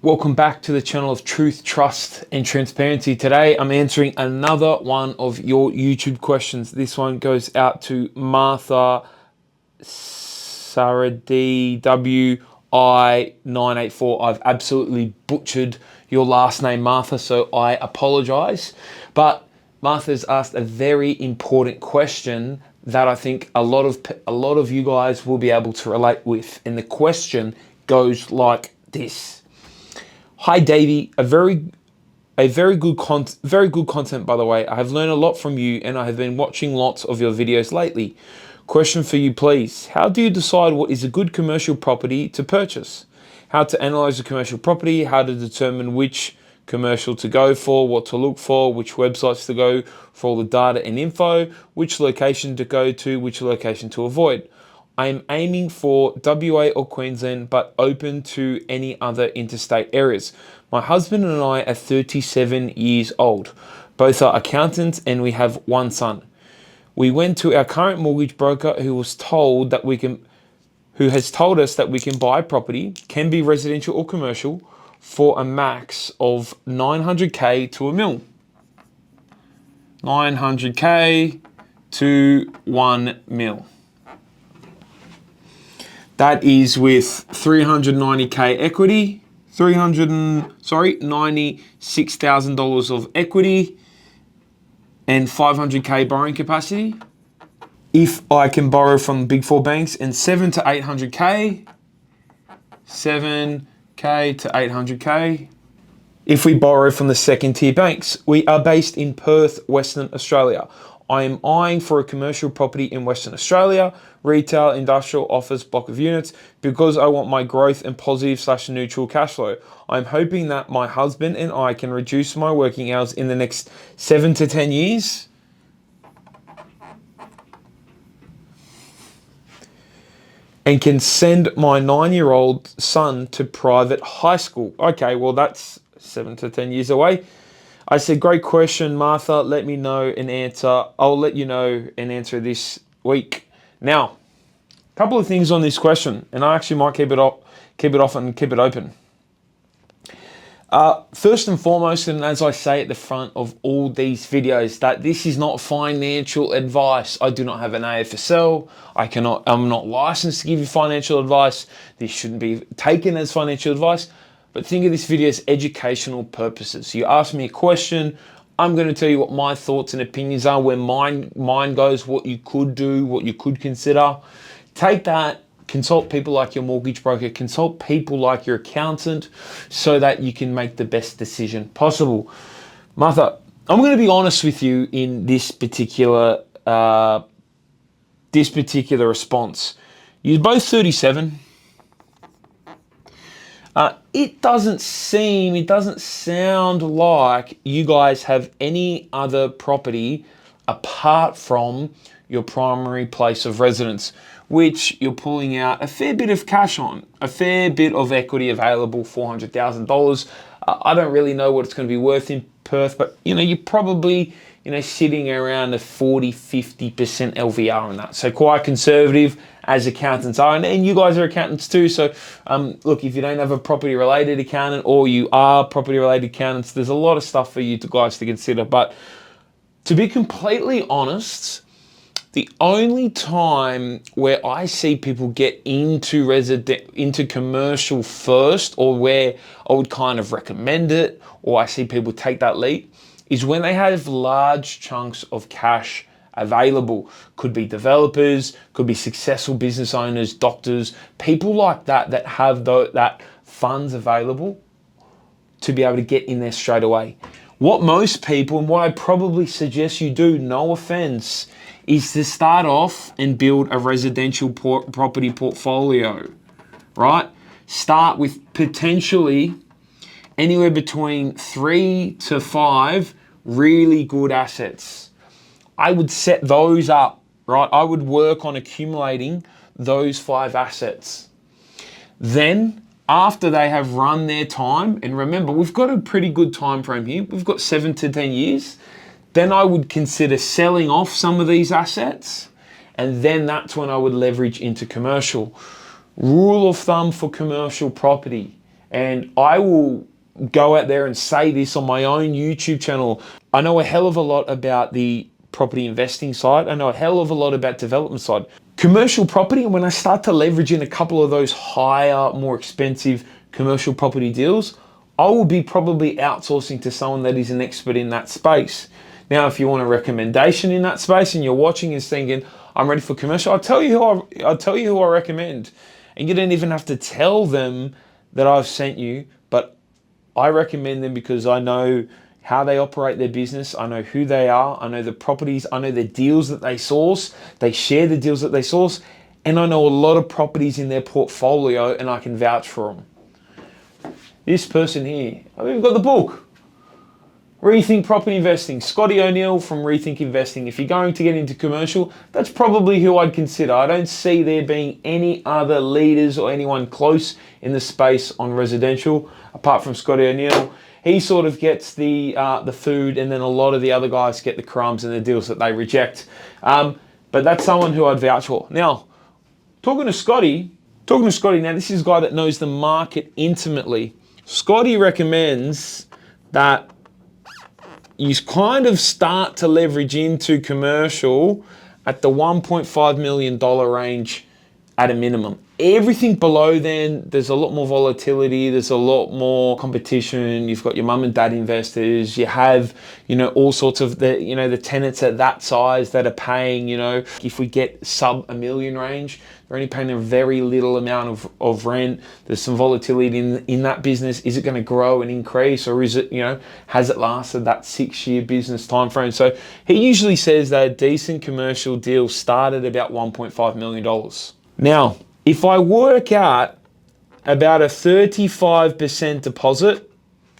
Welcome back to the channel of Truth, Trust, and Transparency. Today, I'm answering another one of your YouTube questions. This one goes out to Martha Saradi WI984. I've absolutely butchered your last name, Martha, so I apologize. But Martha's asked a very important question that I think a lot of you guys will be able to relate with. And the question goes like this. Hi Davey, very good content, by the way. I have learned a lot from you and I have been watching lots of your videos lately. Question for you, please. How do you decide what is a good commercial property to purchase? How to analyze a commercial property, how to determine which commercial to go for, what to look for, which websites to go for all the data and info, which location to go to, which location to avoid. I am aiming for WA or Queensland, but open to any other interstate areas. My husband and I are 37 years old. Both are accountants and we have one son. We went to our current mortgage broker who has told us that we can buy property, can be residential or commercial, for a max of 900K to $1 million. 900K to $1 million. That is with 390K equity, $96,000 of equity and 500K borrowing capacity. If I can borrow from the big four banks, and 7 to 800K, 7K to 800K. If we borrow from the second tier banks, we are based in Perth, Western Australia. I am eyeing for a commercial property in Western Australia, retail, industrial, office, block of units, because I want my growth and positive/neutral cash flow. I'm hoping that my husband and I can reduce my working hours in the next 7 to 10 years. And can send my 9-year-old son to private high school. Okay, well that's 7 to 10 years away. I said, great question, Martha. Let me know an answer. I'll let you know an answer this week. Now, a couple of things on this question, and I actually might keep it off and keep it open. First and foremost, and as I say at the front of all these videos, that this is not financial advice. I do not have an AFSL. I'm not licensed to give you financial advice. This shouldn't be taken as financial advice. But think of this video as educational purposes. You ask me a question, I'm going to tell you what my thoughts and opinions are, where mine goes, what you could do, what you could consider. Take that, consult people like your mortgage broker, consult people like your accountant, so that you can make the best decision possible. Martha, I'm going to be honest with you in this particular response. You're both 37. It doesn't sound like you guys have any other property apart from your primary place of residence, which you're pulling out a fair bit of cash on, a fair bit of equity available, $400,000. I don't really know what it's going to be worth in Perth, but you're probably sitting around a 40-50% LVR on that. So quite conservative, as accountants are, and you guys are accountants too. So look, if you don't have a property related accountant, or you are property related accountants, there's a lot of stuff for you guys to consider. But to be completely honest, the only time where I see people get into commercial first, or where I would kind of recommend it, or I see people take that leap, is when they have large chunks of cash available. Could be developers, could be successful business owners, doctors, people like that have that funds available to be able to get in there straight away. What most people, and what I probably suggest you do, no offense, is to start off and build a residential property portfolio, right? Start with potentially anywhere between 3 to 5 really good assets. I would set those up, right? I would work on accumulating those 5 assets. Then, after they have run their time, and remember, we've got a pretty good time frame here. We've got 7 to 10 years. Then I would consider selling off some of these assets, and then that's when I would leverage into commercial. Rule of thumb for commercial property, And I will go out there and say this on my own YouTube channel. I know a hell of a lot about the property investing side. I know a hell of a lot about development side. Commercial property, and when I start to leverage in a couple of those higher, more expensive commercial property deals, I will be probably outsourcing to someone that is an expert in that space. Now, if you want a recommendation in that space and you're watching and thinking, I'm ready for commercial, I'll tell you who I recommend. And you don't even have to tell them that I've sent you, but I recommend them because I know how they operate their business. I know who they are. I know the properties. I know the deals that they source. They share the deals that they source. And I know a lot of properties in their portfolio, and I can vouch for them. This person here, I've even got the book. Rethink Property Investing. Scotty O'Neill from Rethink Investing. If you're going to get into commercial, that's probably who I'd consider. I don't see there being any other leaders or anyone close in the space on residential, apart from Scotty O'Neill. He sort of gets the food, and then a lot of the other guys get the crumbs and the deals that they reject. But that's someone who I'd vouch for. Now, talking to Scotty, now this is a guy that knows the market intimately. Scotty recommends that you kind of start to leverage into commercial at the $1.5 million range at a minimum. Everything below then, there's a lot more volatility, there's a lot more competition. You've got your mum and dad investors, you have, all sorts of the tenants at that size that are paying, if we get sub $1 million range, they're only paying a very little amount of rent. There's some volatility in that business. Is it going to grow and increase, or is it, has it lasted that 6-year business time frame? So he usually says that a decent commercial deal started about $1.5 million. Now, if I work out about a 35% deposit,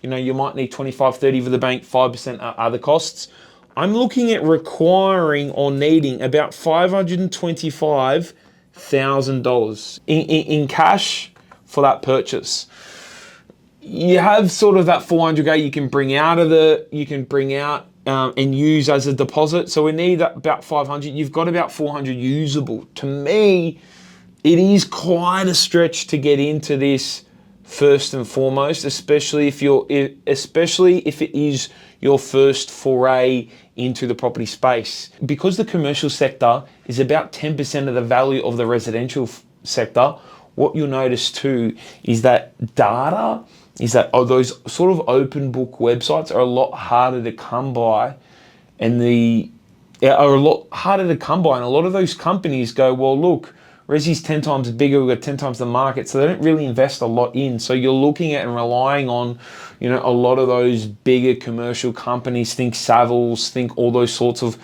you might need 25, 30 for the bank, 5% other costs. I'm looking at requiring or needing about $525,000 in cash for that purchase. You have sort of that 400K you can bring out and use as a deposit. So we need about 500. You've got about 400 usable. To me, it is quite a stretch to get into this first and foremost, especially if it is your first foray into the property space. Because the commercial sector is about 10% of the value of the residential sector, what you'll notice too is that those sort of open book websites are a lot harder to come by, and a lot of those companies go, well, look, Resi's 10 times bigger, we've got 10 times the market, so they don't really invest a lot in. So you're looking at and relying on, a lot of those bigger commercial companies, think Savills, think all those sorts of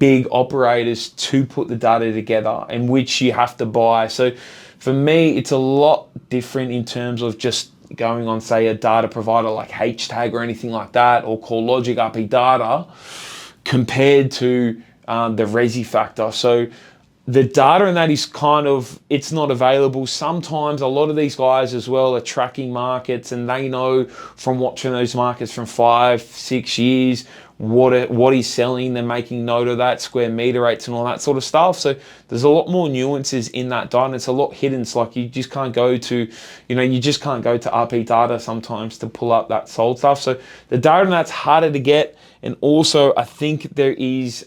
big operators to put the data together, and which you have to buy. So for me, it's a lot different in terms of just going on, say, a data provider like HTAG or anything like that, or CoreLogic, RP Data, compared to the Resi factor. So the data in that is it's not available. Sometimes a lot of these guys as well are tracking markets, and they know from watching those markets from 5-6 years what he's selling. They're making note of that, square meter rates and all that sort of stuff. So there's a lot more nuances in that data, and it's a lot hidden. It's like you just can't go to RP Data sometimes to pull up that sold stuff. So the data in that's harder to get. And also I think there is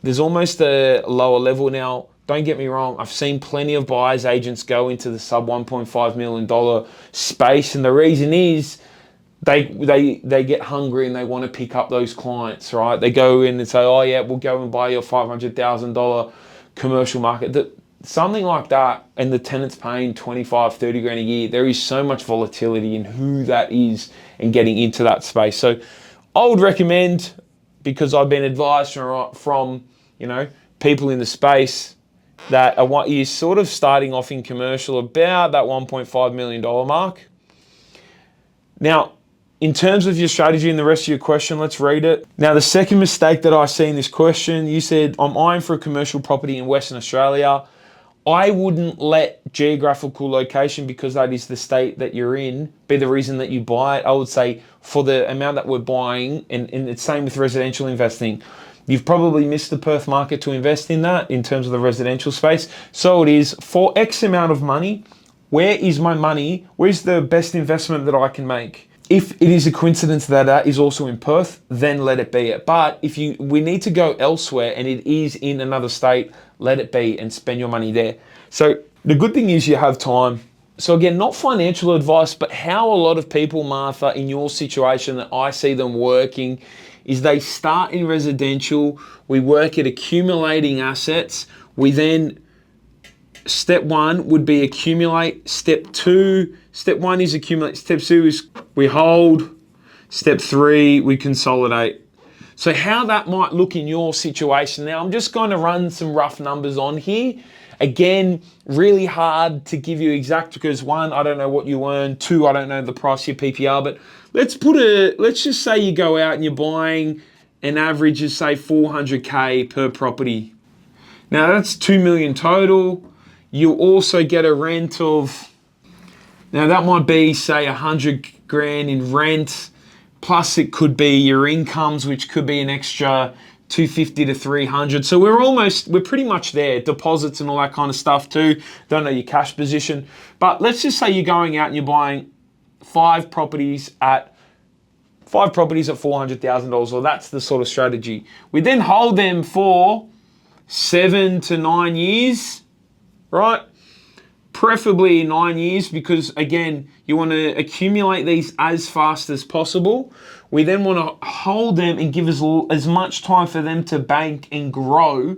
there's almost a lower level now. Don't get me wrong, I've seen plenty of buyers agents go into the sub $1.5 million space, and the reason is they get hungry and they want to pick up those clients, right? They go in and say, oh yeah, we'll go and buy your $500,000 commercial market. Something like that, and the tenant's paying 25, 30 grand a year. There is so much volatility in who that is and getting into that space. So I would recommend, because I've been advised from people in the space that you're sort of starting off in commercial about that $1.5 million mark. Now, in terms of your strategy and the rest of your question, let's read it. Now, the second mistake that I see in this question, you said, I'm eyeing for a commercial property in Western Australia. I wouldn't let geographical location, because that is the state that you're in, be the reason that you buy it. I would say for the amount that we're buying, and it's same with residential investing, you've probably missed the Perth market to invest in that in terms of the residential space. So it is for X amount of money, Where is my money? Where's the best investment that I can make? If it is a coincidence that that is also in Perth, then let it be it. But if we need to go elsewhere and it is in another state, let it be and spend your money there. So the good thing is you have time. So again, not financial advice, but how a lot of people, Martha, in your situation that I see them working is they start in residential, we work at accumulating assets, we then step one would be accumulate. Step one is accumulate. Step two is we hold. Step three, we consolidate. So how that might look in your situation. Now, I'm just going to run some rough numbers on here. Again, really hard to give you exact because one, I don't know what you earn. Two, I don't know the price of your PPR, but let's just say you go out and you're buying an average of say 400K per property. Now that's 2 million total. You also get a rent of, now that might be say 100 grand in rent, plus it could be your incomes, which could be an extra 250 to 300. So we're pretty much there. Deposits and all that kind of stuff too. Don't know your cash position. But let's just say you're going out and you're buying five properties at $400,000, or that's the sort of strategy. We then hold them for 7 to 9 years. Right? Preferably 9 years because, again, you want to accumulate these as fast as possible. We then want to hold them and give us as much time for them to bank and grow,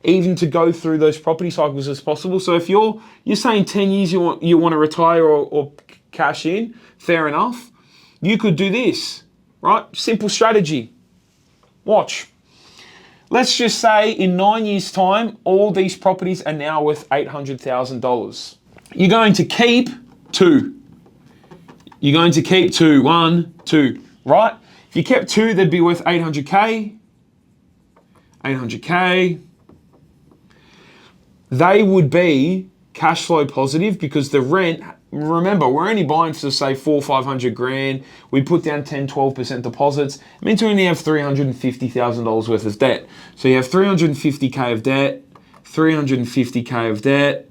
even to go through those property cycles as possible. So if you're saying 10 years you want to retire or cash in, fair enough. You could do this, right? Simple strategy. Watch. Let's just say in 9 years' time, all these properties are now worth $800,000. You're going to keep two. You're going to keep two. 1, 2, right? If you kept two, they'd be worth 800K. 800K. They would be cash flow positive because the rent, remember, we're only buying for say 400 or 500 grand. We put down 10, 12% deposits. It means we only have $350,000 worth of debt. So you have 350K of debt, 350K of debt.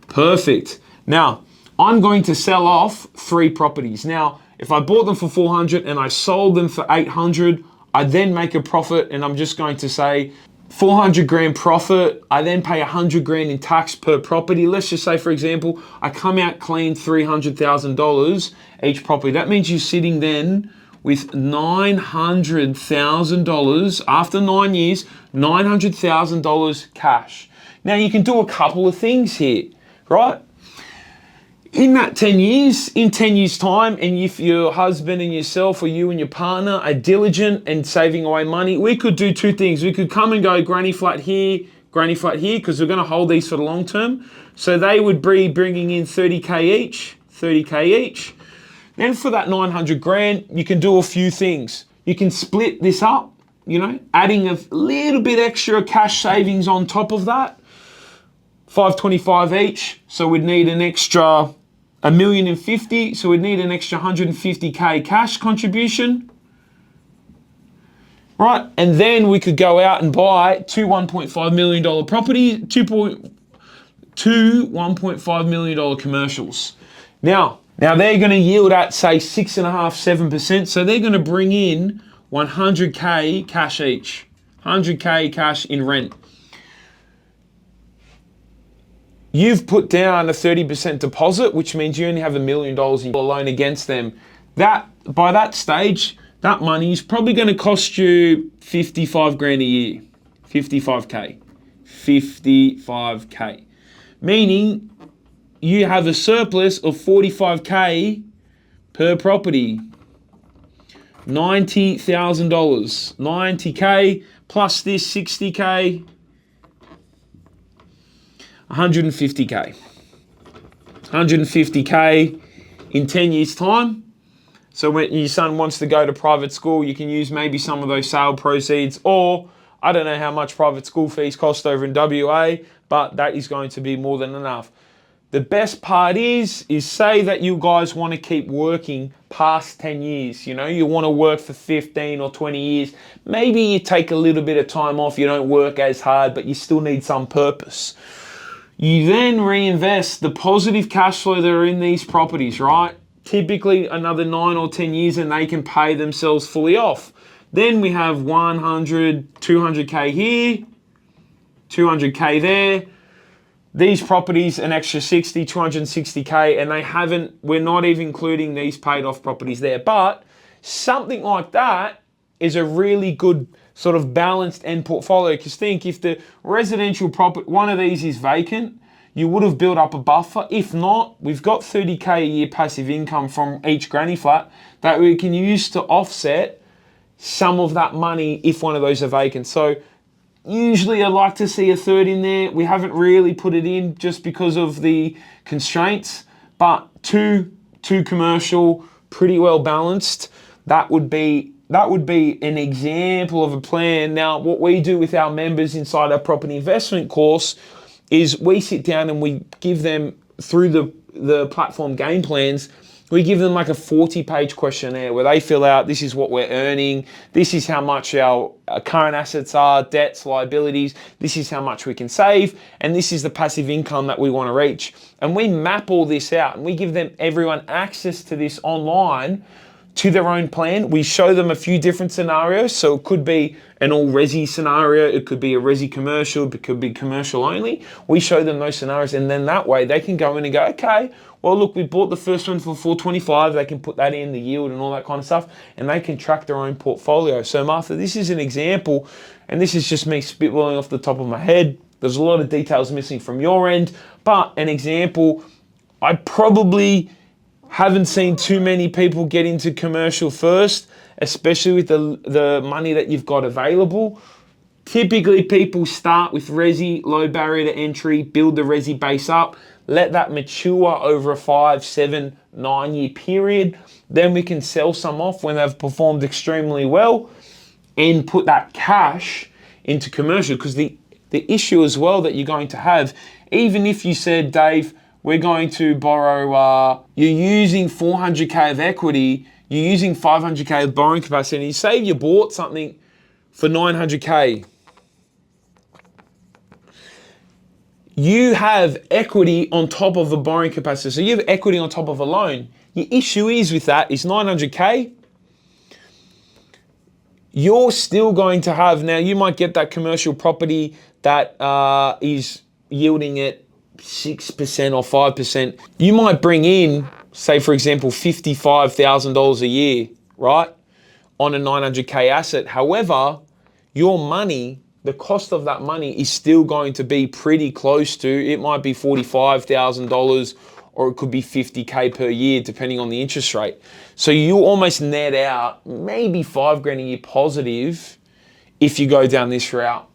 Perfect. Now, I'm going to sell off 3 properties. Now, if I bought them for 400 and I sold them for 800, I then make a profit, and I'm just going to say 400 grand profit. I then pay 100 grand in tax per property. Let's just say, for example, I come out clean $300,000 each property. That means you're sitting then with $900,000 after 9 years, $900,000 cash. Now you can do a couple of things here, right? In 10 years time, and if your husband and yourself or you and your partner are diligent and saving away money, we could do 2 things. We could come and go granny flat here, because we're going to hold these for the long term. So they would be bringing in 30K each. Then for that 900 grand, you can do a few things. You can split this up, adding a little bit extra cash savings on top of that. 525 each. So we'd need an extra $1,050,000, so we'd need an extra 150K cash contribution, right? And then we could go out and buy 2 $1.5 million properties, two $1.5 million commercials. Now they're going to yield at say 6.5%, 7%. So they're going to bring in 100K cash each, 100K cash in rent. You've put down a 30% deposit, which means you only have $1 million in loan against them. That by that stage, that money is probably going to cost you 55 grand a year, 55K, meaning you have a surplus of 45K per property, $90,000, 90K plus this 60K. 150K. 150K in 10 years' time. So when your son wants to go to private school, you can use maybe some of those sale proceeds, or I don't know how much private school fees cost over in WA, but that is going to be more than enough. The best part is say that you guys want to keep working past 10 years. You want to work for 15 or 20 years. Maybe you take a little bit of time off. You don't work as hard, but you still need some purpose. You then reinvest the positive cash flow that are in these properties, right? Typically another 9 or 10 years and they can pay themselves fully off. Then we have 100, 200K here, 200K there. These properties, an extra 60, 260K, and we're not even including these paid off properties there. But something like that is a really good sort of balanced end portfolio. Because think, if the residential property, one of these is vacant, you would have built up a buffer. If not, we've got 30K a year passive income from each granny flat that we can use to offset some of that money if one of those are vacant. So usually I like to see a third in there. We haven't really put it in just because of the constraints, but two commercial, pretty well balanced. That would be an example of a plan. Now, what we do with our members inside our property investment course is we sit down and we give them, through the platform game plans, we give them like a 40-page questionnaire where they fill out, this is what we're earning, this is how much our current assets are, debts, liabilities, this is how much we can save, and this is the passive income that we want to reach. And we map all this out and we give everyone access to this online to their own plan. We show them a few different scenarios. So it could be an all resi scenario, it could be a resi commercial, it could be commercial only. We show them those scenarios, and then that way they can go in and go, okay, well, look, we bought the first one for 425. They can put that in, the yield and all that kind of stuff, and they can track their own portfolio. So Martha, this is an example, and this is just me spitballing off the top of my head. There's a lot of details missing from your end, but an example. I probably haven't seen too many people get into commercial first, especially with the money that you've got available. Typically, people start with resi, low barrier to entry, build the resi base up, let that mature over a 5, 7, 9 year period. Then we can sell some off when they've performed extremely well and put that cash into commercial. Because the issue as well that you're going to have, even if you said, Dave, we're going to borrow, you're using 400K of equity, you're using 500K of borrowing capacity, and you say you bought something for 900K. You have equity on top of a borrowing capacity. So you have equity on top of a loan. Your issue is with that is 900K. You're still going to have, now you might get that commercial property that is yielding at 6% or 5%. You might bring in, say for example, $55,000 a year, right? On a 900K asset. However, your money, the cost of that money is still going to be pretty close to, it might be $45,000 or it could be 50K per year, depending on the interest rate. So you almost net out maybe $5,000 a year positive if you go down this route.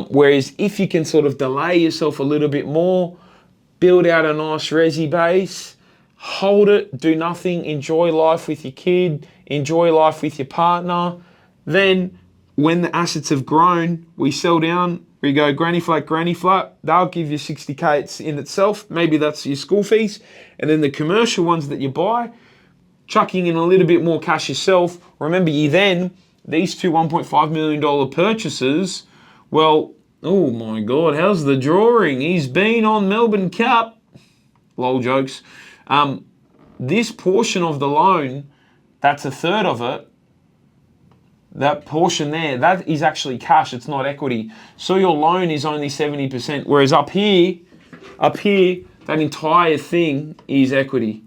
Whereas if you can sort of delay yourself a little bit more, build out a nice resi base, hold it, do nothing, enjoy life with your kid, enjoy life with your partner, then when the assets have grown, we sell down, we go granny flat, they'll give you 60K in itself. Maybe that's your school fees. And then the commercial ones that you buy, chucking in a little bit more cash yourself. Remember, these two $1.5 million purchases, well, oh my God, how's the drawing? He's been on Melbourne Cup. Lol jokes. This portion of the loan, that's a third of it. That portion there, that is actually cash, it's not equity. So your loan is only 70%, whereas up here, that entire thing is equity.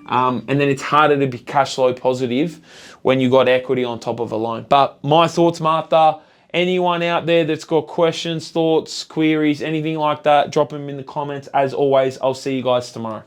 And then it's harder to be cash flow positive when you got equity on top of a loan. But my thoughts, Martha, anyone out there that's got questions, thoughts, queries, anything like that, drop them in the comments. As always, I'll see you guys tomorrow.